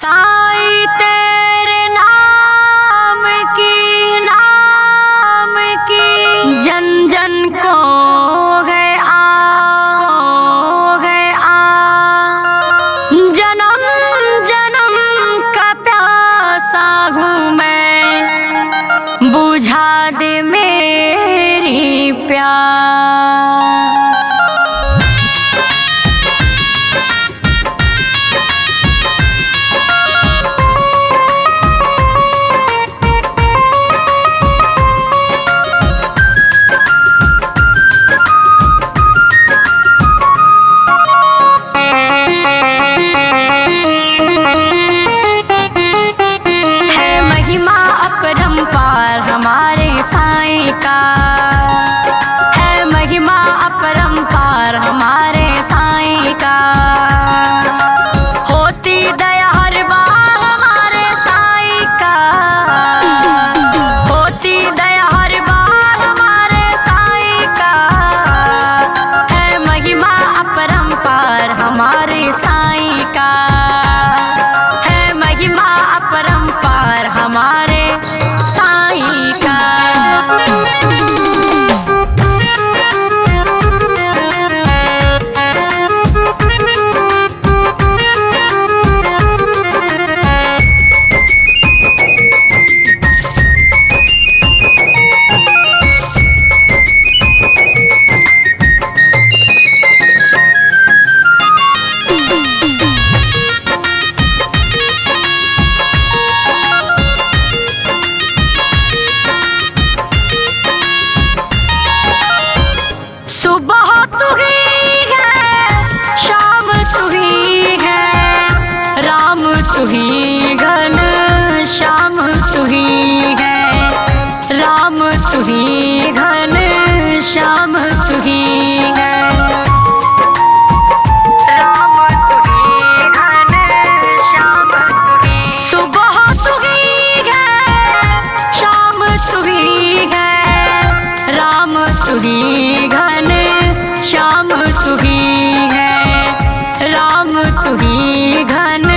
साईं तेरे नाम की जन जन को है जन्म जन्म का प्यासा हूँ मैं, बुझा दे मेरी प्यास। अपरंपार हमारे साईं का है, महिमा अपरंपार हमारे साईं का। होती दया हर बार हमारे साईं का, होती दया हर बार हमारे साईं का। है महिमा अपरंपार हमारे साईं का, है महिमा अपरंपार हमारे साईं का। सुबह तू ही है, शाम तू ही है, राम तू ही घन श्याम तू ही है, राम तू ही घन श्याम तू ही है, राम तू ही घन श्याम तू ही। सुबह तू ही है, शाम तू ही है, राम तू ही घन श्याम तू ही है, राम तू ही घन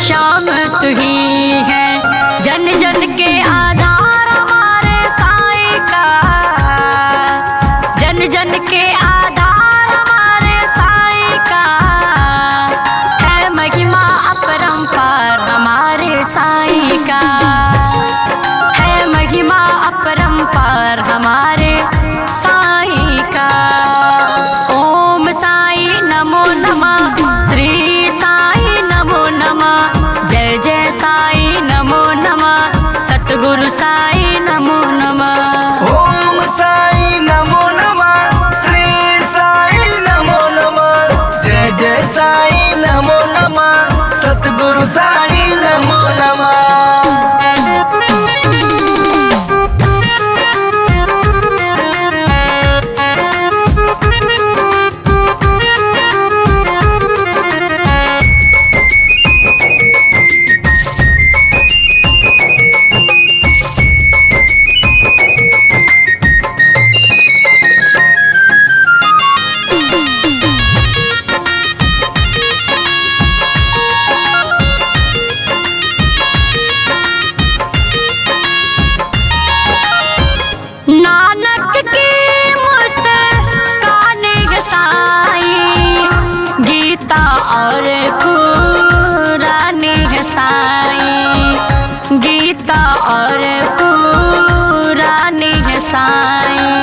श्याम तू ही है। जन जन के आधार हमारे साईं का, जन जन के आधार हमारे साईं का। है महिमा अपरंपार हमारे साईं का, है महिमा अपरंपार हमारे साईं का। ओम साईं नमो नमः, श्री साईं नमो नमः, जय जय साईं नमो नमः, सतगुरु साईं नमो नमः। ओम साईं नमो नमः, श्री साईं नमो नमः, जय जय साईं नमो नमः, सतगुरु साईं नमो नमः। नानक की मुस्कान है साईं, गीता और कुरान है साईं, गीता और कुरान है साईं।